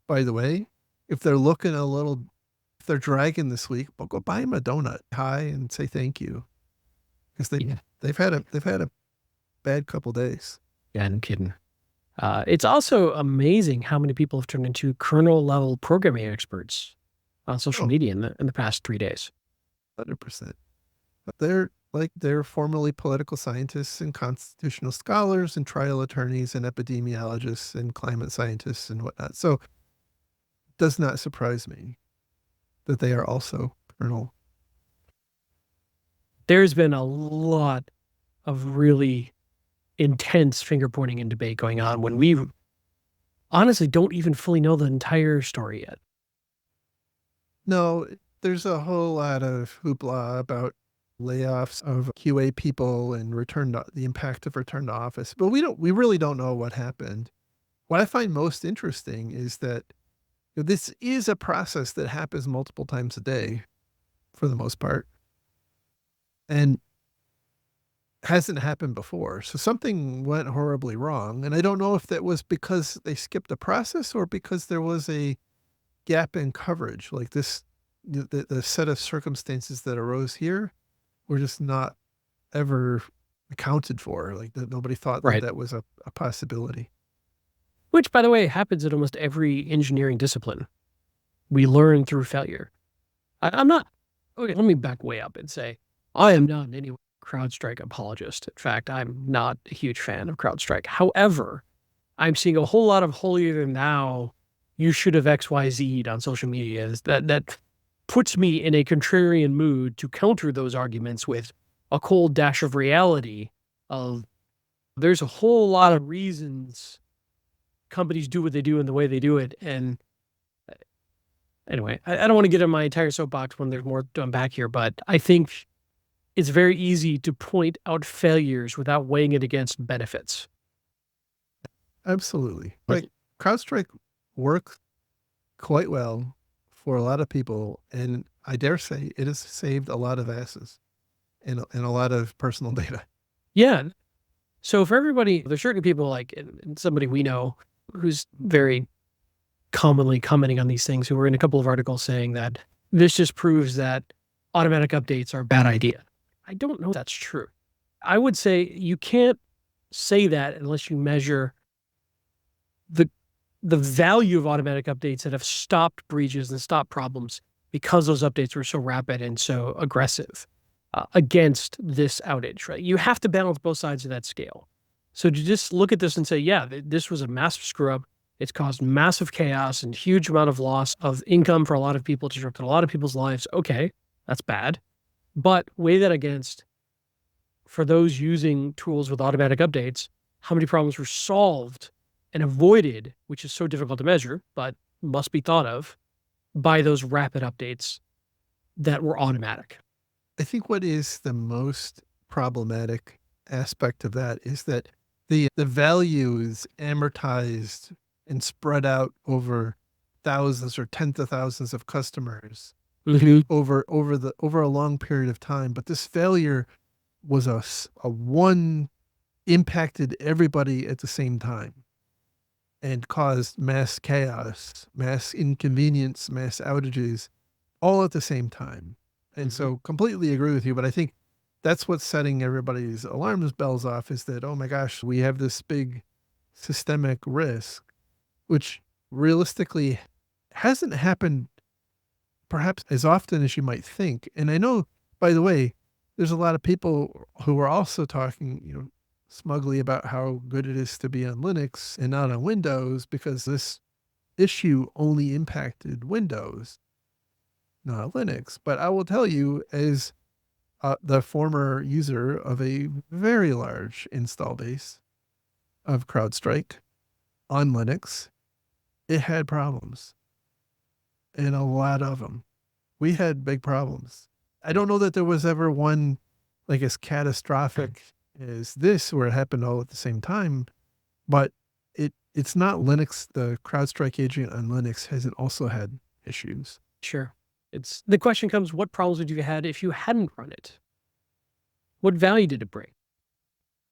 by the way, if they're looking if they're dragging this week, well, go buy them a donut, hi, and say thank you, because they've had a bad couple days. Yeah, no kidding. It's also amazing how many people have turned into kernel level programming experts on social media in the past 3 days. 100%. But they're formerly political scientists and constitutional scholars and trial attorneys and epidemiologists and climate scientists and whatnot. So it does not surprise me that they are also kernel. There's been a lot of really intense finger pointing and debate going on when we honestly don't even fully know the entire story yet. No, there's a whole lot of hoopla about layoffs of QA people and the impact of return to office, but we really don't know what happened. What I find most interesting is that this is a process that happens multiple times a day for the most part, and hasn't happened before. So something went horribly wrong. And I don't know if that was because they skipped a process or because there was a gap in coverage. Like the set of circumstances that arose here were just not ever accounted for. Like nobody thought Right. that was a possibility. Which, by the way, happens in almost every engineering discipline. We learn through failure. I'm not, okay, let me back way up and say, I am not in any way CrowdStrike apologist. In fact, I'm not a huge fan of CrowdStrike. However, I'm seeing a whole lot of holier than thou, you should have XYZ'd on social media. That puts me in a contrarian mood to counter those arguments with a cold dash of reality of there's a whole lot of reasons companies do what they do and the way they do it. And anyway, I don't want to get in my entire soapbox when there's more to unpack here, but I think it's very easy to point out failures without weighing it against benefits. Absolutely. Like CrowdStrike works quite well for a lot of people, and I dare say it has saved a lot of asses and a lot of personal data. Yeah. So for everybody, there's certain people like and somebody we know who's very commonly commenting on these things, who were in a couple of articles saying that this just proves that automatic updates are a bad idea. I don't know if that's true. I would say you can't say that unless you measure the value of automatic updates that have stopped breaches and stopped problems because those updates were so rapid and so aggressive against this outage, right? You have to balance both sides of that scale. So to just look at this and say, yeah, this was a massive screw up. It's caused massive chaos and huge amount of loss of income for a lot of people, disrupted a lot of people's lives. Okay, that's bad. But weigh that against, for those using tools with automatic updates, how many problems were solved and avoided, which is so difficult to measure, but must be thought of by those rapid updates that were automatic. I think what is the most problematic aspect of that is that the value is amortized and spread out over thousands or tens of thousands of customers over a long period of time. But this failure was a one impacted everybody at the same time and caused mass chaos, mass inconvenience, mass outages, all at the same time. And so completely agree with you, but I think that's what's setting everybody's alarm bells off, is that, oh my gosh, we have this big systemic risk, which realistically hasn't happened perhaps as often as you might think. And I know, by the way, there's a lot of people who are also talking, smugly about how good it is to be on Linux and not on Windows because this issue only impacted Windows, not Linux. But I will tell you, as the former user of a very large install base of CrowdStrike on Linux, it had problems, and a lot of them. We had big problems. I don't know that there was ever one like as catastrophic as this where it happened all at the same time, but it's not Linux. The CrowdStrike agent on Linux hasn't also had issues. Sure. The question comes, what problems would you have had if you hadn't run it? What value did it bring?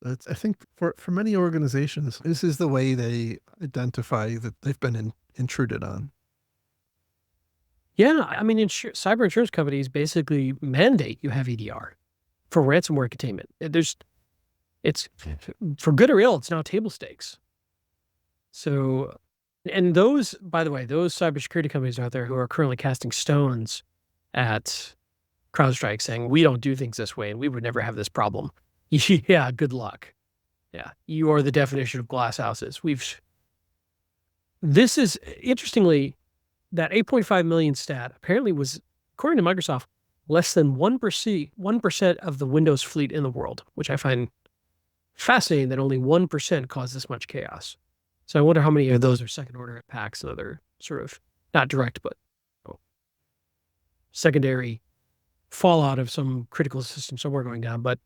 I think for many organizations, this is the way they identify that they've been intruded on. Yeah, I mean, cyber insurance companies basically mandate you have EDR for ransomware containment. It's for good or ill, it's now table stakes. So, and those, by the way, those cybersecurity companies out there who are currently casting stones at CrowdStrike saying, we don't do things this way and we would never have this problem. Yeah, good luck. Yeah, you are the definition of glass houses. This is, interestingly, that 8.5 million stat apparently was, according to Microsoft, less than 1% of the Windows fleet in the world, which I find fascinating that only 1% caused this much chaos. So I wonder how many of those are second order impacts and other sort of, not direct, but secondary fallout of some critical system somewhere going down. But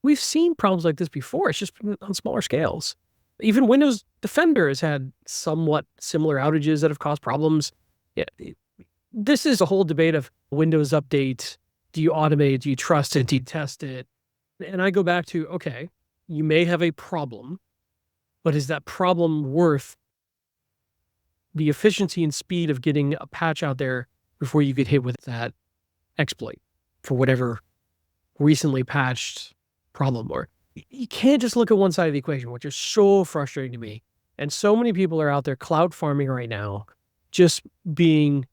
we've seen problems like this before. It's just been on smaller scales. Even Windows Defender has had somewhat similar outages that have caused problems. Yeah, this is a whole debate of Windows update. Do you automate? Do you trust it? Do you test it? And I go back to, okay, you may have a problem, but is that problem worth the efficiency and speed of getting a patch out there before you get hit with that exploit for whatever recently patched problem? Or you can't just look at one side of the equation, which is so frustrating to me. And so many people are out there cloud farming right now, just being,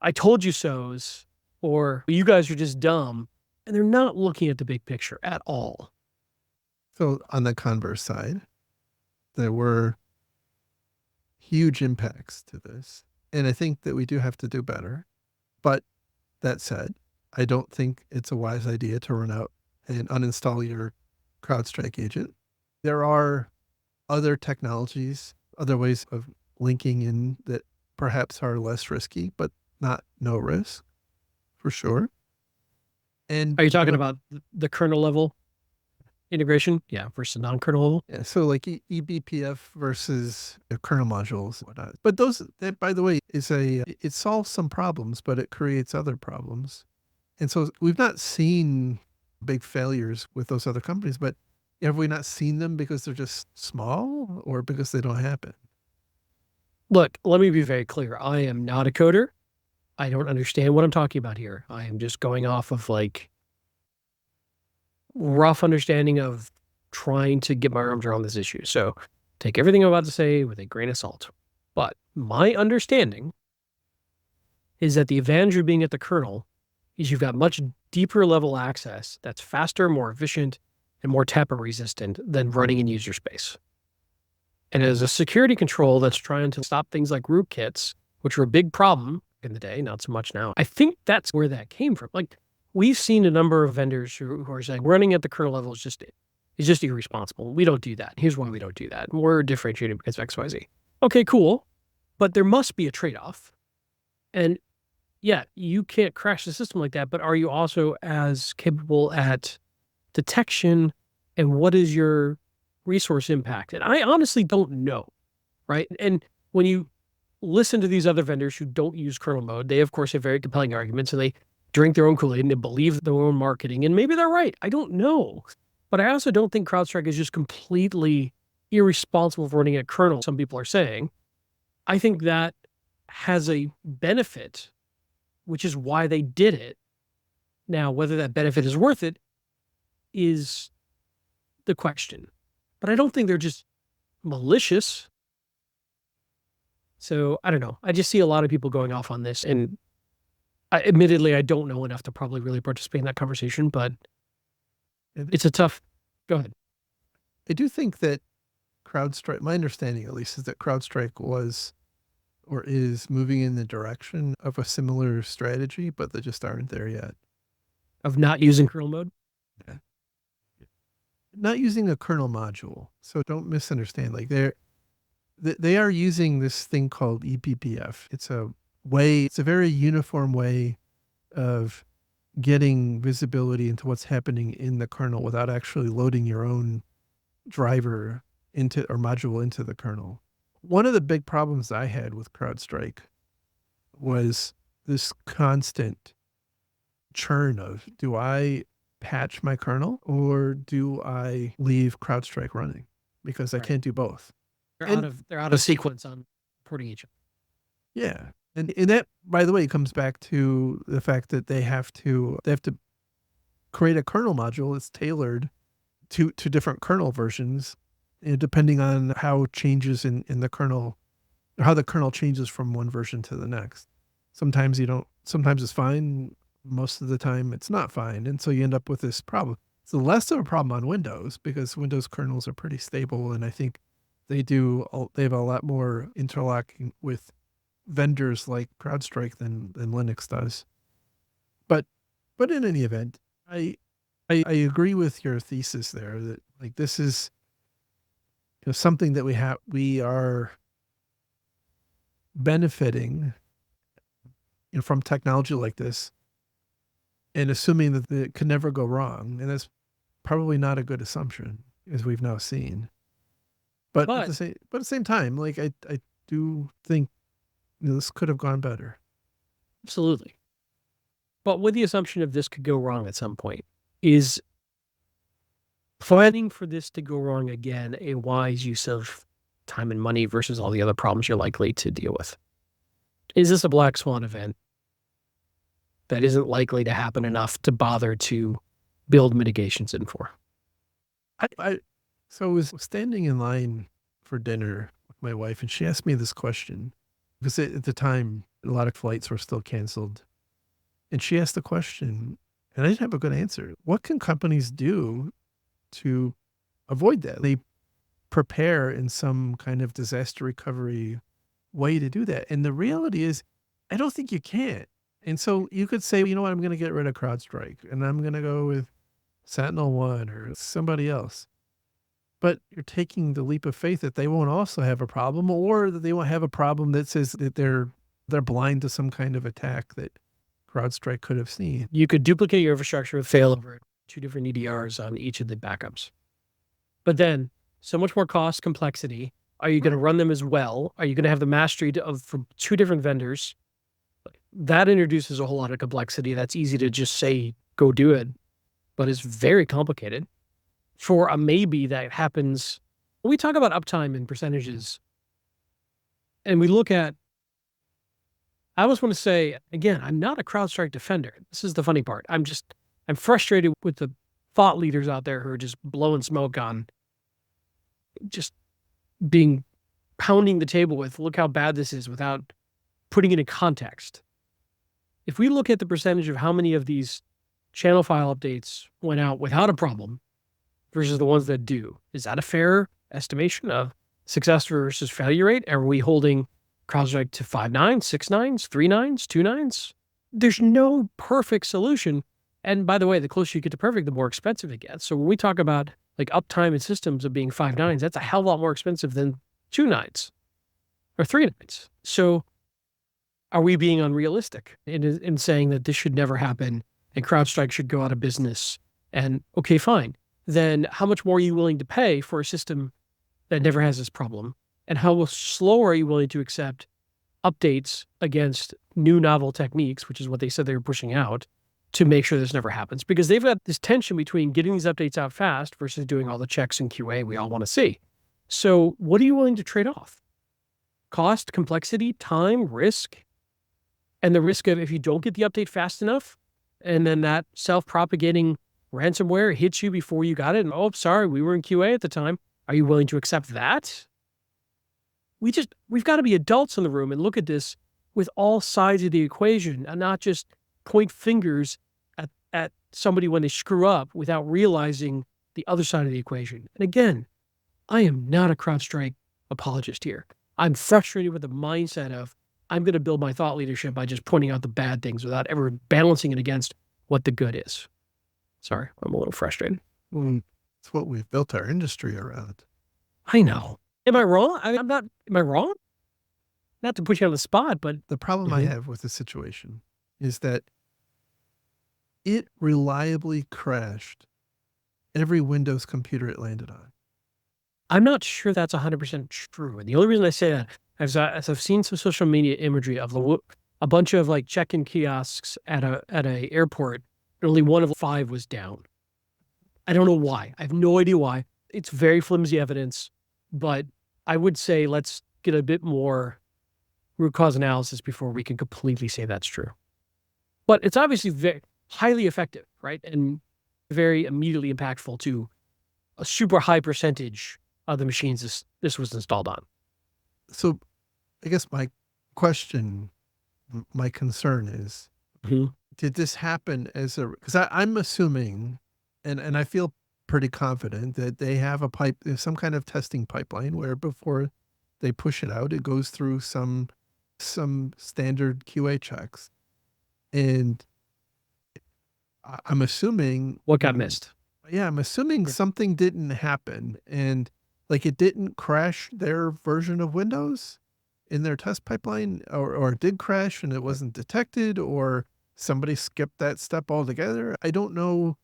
I told you so's, or you guys are just dumb. And they're not looking at the big picture at all. So on the converse side, there were huge impacts to this. And I think that we do have to do better. But that said, I don't think it's a wise idea to run out and uninstall your CrowdStrike agent. There are other technologies, other ways of linking in that perhaps are less risky, but not no risk, for sure. And Are you talking about the kernel level integration? Yeah, versus non-kernel level? Yeah, so like eBPF versus kernel modules and whatnot. But that, by the way, it solves some problems, but it creates other problems. And so we've not seen big failures with those other companies, but have we not seen them because they're just small or because they don't happen? Look, let me be very clear. I am not a coder. I don't understand what I'm talking about here. I am just going off of like rough understanding of trying to get my arms around this issue. So take everything I'm about to say with a grain of salt. But my understanding is that the advantage of being at the kernel is you've got much deeper level access that's faster, more efficient, and more tamper resistant than running in user space. And as a security control that's trying to stop things like rootkits, which were a big problem in the day, not so much now, I think that's where that came from. Like, we've seen a number of vendors who are saying running at the kernel level is just irresponsible. We don't do that. Here's why we don't do that. We're differentiating because of XYZ. Okay, cool. But there must be a trade-off. And yeah, you can't crash the system like that, but are you also as capable at detection and what is your resource impact? And I honestly don't know, right? And when you listen to these other vendors who don't use kernel mode, they of course have very compelling arguments and they drink their own Kool-Aid and they believe their own marketing. And maybe they're right. I don't know. But I also don't think CrowdStrike is just completely irresponsible for running a kernel, some people are saying. I think that has a benefit, which is why they did it. Now, whether that benefit is worth it is the question. But I don't think they're just malicious. So I don't know. I just see a lot of people going off on this. And Admittedly, I don't know enough to probably really participate in that conversation, but And it's a tough. Go ahead. I do think that CrowdStrike, my understanding at least, is that CrowdStrike was or is moving in the direction of a similar strategy, but they just aren't there yet. Of not using kernel mode? Yeah. Not using a kernel module. So don't misunderstand. Like they are using this thing called eBPF. It's a very uniform way of getting visibility into what's happening in the kernel without actually loading your own driver into or module into the kernel. One of the big problems I had with CrowdStrike was this constant churn of, do I patch my kernel or do I leave CrowdStrike running? Because I Right. can't do both. They're out of sequence on porting each other. Yeah. And that, by the way, comes back to the fact that they have to create a kernel module that's tailored to different kernel versions, depending on how changes in the kernel, or how the kernel changes from one version to the next. Sometimes it's fine. Most of the time it's not fine. And so you end up with this problem. It's less of a problem on Windows because Windows kernels are pretty stable. And I think they have a lot more interlocking with vendors like CrowdStrike than Linux does. But in any event, I agree with your thesis there that like this is something that we are benefiting from technology like this and assuming that it can never go wrong. And that's probably not a good assumption, as we've now seen. But at the same time, like I do think this could have gone better. Absolutely. But with the assumption of this could go wrong at some point, is planning for this to go wrong again a wise use of time and money versus all the other problems you're likely to deal with? Is this a black swan event that isn't likely to happen enough to bother to build mitigations in for? So I was standing in line for dinner with my wife, and she asked me this question because at the time a lot of flights were still canceled, and she asked the question, and I didn't have a good answer. What can companies do to avoid that? They prepare in some kind of disaster recovery way to do that, and the reality is, I don't think you can. And so you could say, you know what, I'm going to get rid of CrowdStrike, and I'm going to go with SentinelOne or somebody else. But you're taking the leap of faith that they won't also have a problem, or that they won't have a problem that says that they're blind to some kind of attack that CrowdStrike could have seen. You could duplicate your infrastructure with failover, 2 different EDRs on each of the backups. But then so much more cost complexity. Are you going to run them as well? Are you going to have the mastery from 2 different vendors? That introduces a whole lot of complexity. That's easy to just say, go do it, but it's very complicated. For a maybe that happens, when we talk about uptime and percentages, and we look at, I always want to say, again, I'm not a CrowdStrike defender. This is the funny part. I'm frustrated with the thought leaders out there who are just blowing smoke on just pounding the table with, look how bad this is, without putting it in context. If we look at the percentage of how many of these channel file updates went out without a problem versus the ones that do, is that a fair estimation of success versus failure rate? Are we holding CrowdStrike to 5 nines, 6 nines, 3 nines, 2 nines? There's no perfect solution. And by the way, the closer you get to perfect, the more expensive it gets. So when we talk about like uptime in systems of being 5 nines, that's a hell of a lot more expensive than 2 nines or 3 nines. So are we being unrealistic in saying that this should never happen and CrowdStrike should go out of business? And okay, fine. Then how much more are you willing to pay for a system that never has this problem? And how slow are you willing to accept updates against new novel techniques, which is what they said they were pushing out, to make sure this never happens? Because they've got this tension between getting these updates out fast versus doing all the checks and QA we all want to see. So what are you willing to trade off? Cost, complexity, time, risk, and the risk of if you don't get the update fast enough, and then that self-propagating ransomware hits you before you got it, and oh, sorry, we were in QA at the time. Are you willing to accept that? We've got to be adults in the room and look at this with all sides of the equation and not just point fingers at somebody when they screw up without realizing the other side of the equation. And again, I am not a CrowdStrike apologist here. I'm frustrated with the mindset of I'm going to build my thought leadership by just pointing out the bad things without ever balancing it against what the good is. Sorry, I'm a little frustrated. It's what we've built our industry around. I know. Am I wrong? I'm not. Am I wrong? Not to put you on the spot, but The problem I have with the situation is that it reliably crashed every Windows computer it landed on. I'm not sure that's 100% true. And the only reason I say that is as I've seen some social media imagery of a bunch of like check-in kiosks at a airport, and only one of 5 was down. I don't know why. I have no idea why. It's very flimsy evidence, but I would say let's get a bit more root cause analysis before we can completely say that's true. But it's obviously very highly effective, right? And very immediately impactful to a super high percentage of the machines this was installed on. So I guess my question, my concern is, did this happen because I'm assuming, and I feel pretty confident that they have some kind of testing pipeline where before they push it out, it goes through some standard QA checks. And I'm assuming what got missed. Yeah, I'm assuming something didn't happen and like it didn't crash their version of Windows in their test pipeline, or it did crash and it wasn't detected, or somebody skipped that step altogether. I don't know.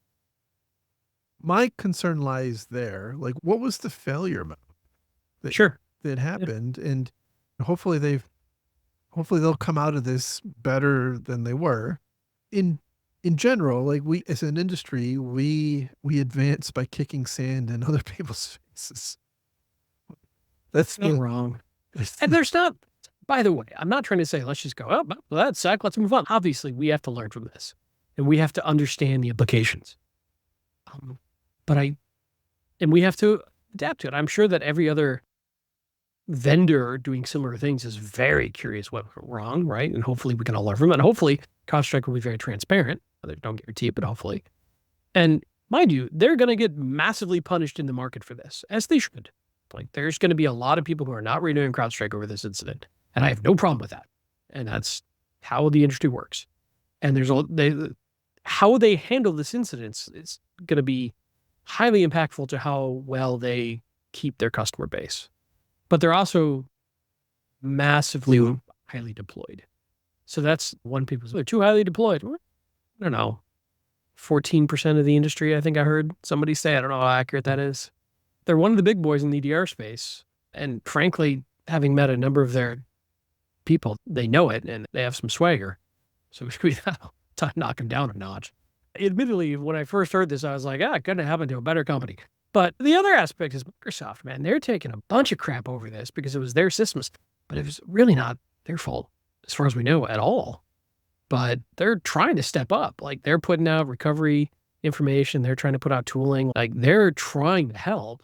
My concern lies there. Like, what was the failure mode that happened? Yeah. And hopefully they'll come out of this better than they were. In general, like we as an industry, we advance by kicking sand in other people's faces. That's not wrong. And there's not, by the way, I'm not trying to say, let's just go, oh, well, that sucked, let's move on. Obviously, we have to learn from this and we have to understand the implications. And we have to adapt to it. I'm sure that every other vendor doing similar things is very curious what went wrong, right? And hopefully we can all learn from it. And hopefully CrowdStrike will be very transparent. Don't guarantee it, but hopefully. And mind you, they're going to get massively punished in the market for this, as they should. Like, there's going to be a lot of people who are not renewing CrowdStrike over this incident, and I have no problem with that. And that's how the industry works. And how they handle this incident is going to be highly impactful to how well they keep their customer base. But they're also massively highly deployed. So that's one people say, they're too highly deployed. I don't know, 14% of the industry, I think I heard somebody say. I don't know how accurate that is. They're one of the big boys in the EDR space. And frankly, having met a number of their people, they know it and they have some swagger. So we have to knock them down a notch. Admittedly, when I first heard this, I was like, it couldn't happen to a better company. But the other aspect is Microsoft, man. They're taking a bunch of crap over this because it was their systems. But it was really not their fault, as far as we know, at all. But they're trying to step up. Like, they're putting out recovery information. They're trying to put out tooling. Like, they're trying to help,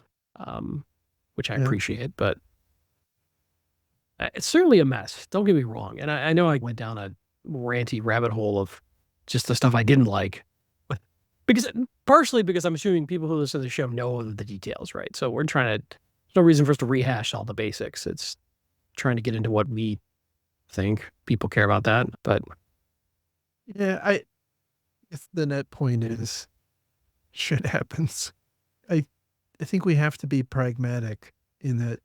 which I appreciate. But it's certainly a mess. Don't get me wrong. And I know I went down a ranty rabbit hole of just the stuff I didn't like. Partially because I'm assuming people who listen to the show know the details, right? So there's no reason for us to rehash all the basics. It's trying to get into what we think people care about that. But yeah, I guess the net point is shit happens. I think we have to be pragmatic in that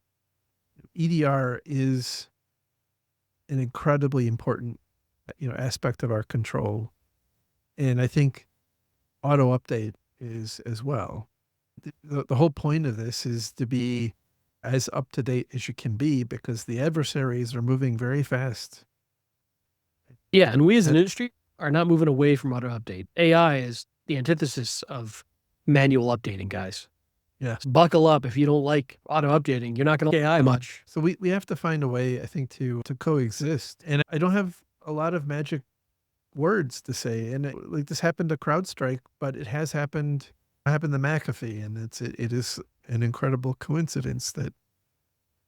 EDR is an incredibly important, aspect of our control. And I think auto update is as well. The whole point of this is to be as up to date as you can be because the adversaries are moving very fast. Yeah, and we as an industry are not moving away from auto update. AI is the antithesis of manual updating, guys. Yeah. Buckle up. If you don't like auto updating, you're not going to AI much. So we have to find a way, I think, to coexist. And I don't have a lot of magic words to say. And like this happened to CrowdStrike, but it has happened to McAfee. And it is an incredible coincidence that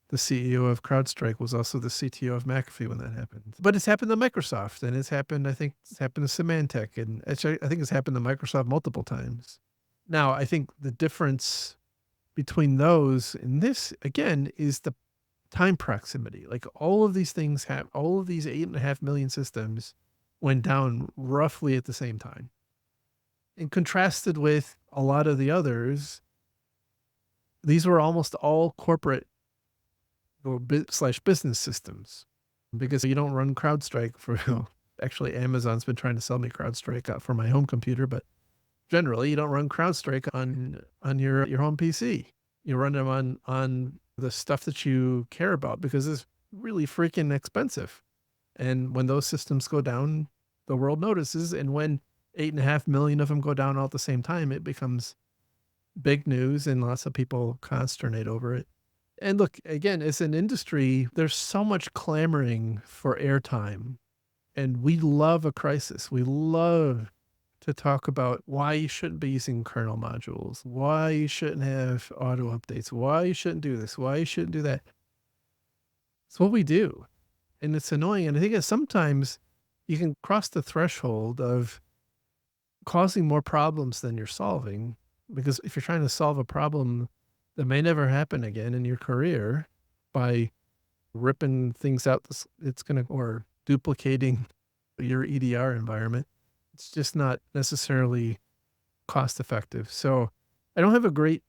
The CEO of CrowdStrike was also the CTO of McAfee when that happened. But it's happened to Microsoft, and it's happened, I think it's happened to Symantec, and actually, I think it's happened to Microsoft multiple times. Now, I think the difference between those and this, again, is the time proximity. Like all of these things all of these 8.5 million systems went down roughly at the same time. And contrasted with a lot of the others, these were almost all corporate or slash business systems, because you don't run CrowdStrike for, actually Amazon's been trying to sell me CrowdStrike for my home computer, but generally you don't run CrowdStrike on your home PC. You run them on the stuff that you care about, because it's really freaking expensive. And when those systems go down, the world notices. And when 8.5 million of them go down all at the same time, it becomes big news and lots of people consternate over it. And look, again, as an industry, there's so much clamoring for airtime, and we love a crisis. We love to talk about why you shouldn't be using kernel modules, why you shouldn't have auto updates, why you shouldn't do this, why you shouldn't do that. It's what we do. And it's annoying. And I think that sometimes you can cross the threshold of causing more problems than you're solving, because if you're trying to solve a problem that may never happen again in your career by ripping things out, or duplicating your EDR environment, it's just not necessarily cost effective. So I don't have a great,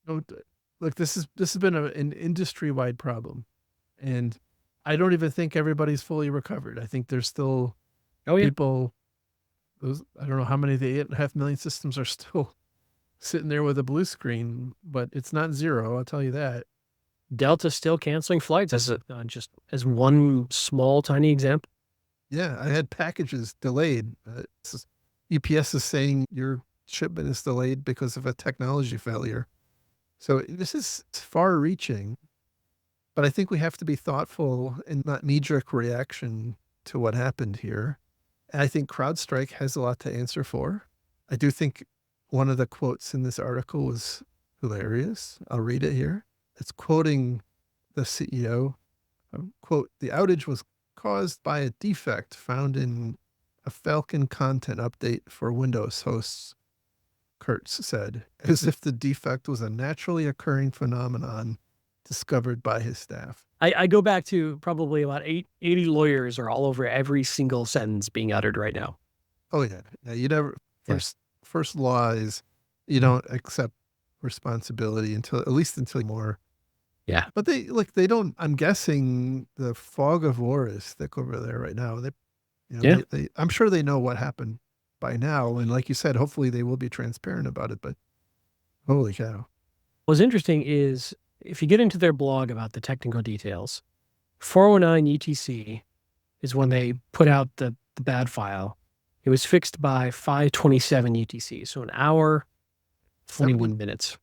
look, this has been an industry-wide problem, and I don't even think everybody's fully recovered. I think there's still people, I don't know how many of the 8.5 million systems are still sitting there with a blue screen, but it's not zero, I'll tell you that. Delta's still canceling flights just as one small, tiny example. Yeah, I had packages delayed. UPS is saying your shipment is delayed because of a technology failure. So this is far reaching, but I think we have to be thoughtful and not knee-jerk reaction to what happened here. And I think CrowdStrike has a lot to answer for. I do think one of the quotes in this article was hilarious. I'll read it here. It's quoting the CEO. Quote, "The outage was caused by a defect found in a Falcon content update for Windows hosts," Kurtz said, as if the defect was a naturally occurring phenomenon discovered by his staff. I go back to probably about 80 lawyers are all over every single sentence being uttered right now. Oh yeah. You never, first law is you don't accept responsibility at least until more. Yeah. But they don't, I'm guessing the fog of war is thick over there right now. I'm sure they know what happened by now. And like you said, hopefully they will be transparent about it, but holy cow. What's interesting is if you get into their blog about the technical details, 409 UTC is when they put out the bad file. It was fixed by 527 UTC. So an hour, 21 minutes.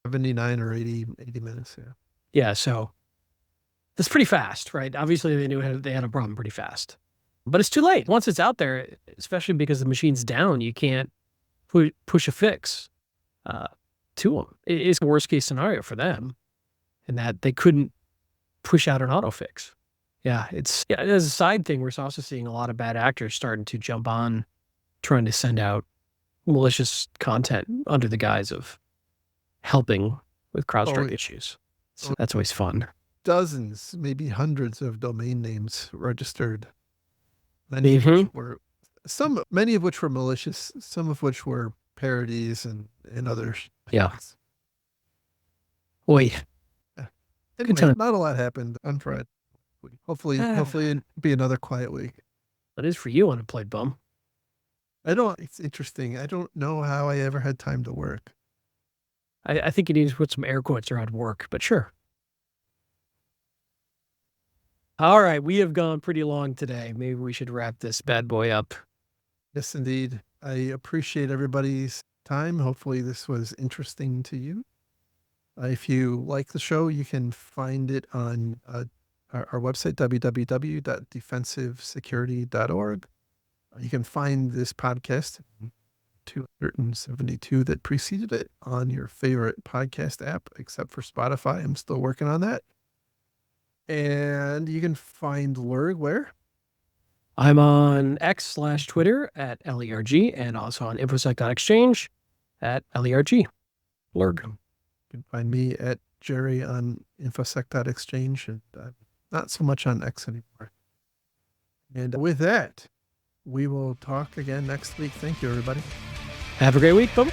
79 or 80 minutes. Yeah. Yeah. So that's pretty fast, right? Obviously they knew they had a problem pretty fast, but it's too late. Once it's out there, especially because the machine's down, you can't push a fix to them. It's the worst case scenario for them, in that they couldn't push out an auto fix. Yeah. As a side thing, we're also seeing a lot of bad actors starting to jump on trying to send out malicious content under the guise of helping with CrowdStrike issues. So that's always fun. Dozens, maybe hundreds of domain names registered. Many of which were malicious, some of which were parodies and others. Yeah. Boy. Anyway, not a lot happened on Friday. Hopefully it'll be another quiet week. That is for you, unemployed bum. It's interesting. I don't know how I ever had time to work. I think you need to put some air quotes around work, but sure. All right. We have gone pretty long today. Maybe we should wrap this bad boy up. Yes, indeed. I appreciate everybody's time. Hopefully this was interesting to you. If you like the show, you can find it on our website, www.defensivesecurity.org. You can find this podcast 272 that preceded it on your favorite podcast app, except for Spotify. I'm still working on that. And you can find Lurg where? I'm on X/Twitter at LERG and also on infosec.exchange at LERG. Lurg. You can find me at Jerry on infosec.exchange, and I'm not so much on X anymore. And with that, we will talk again next week. Thank you, everybody. Have a great week. Bye.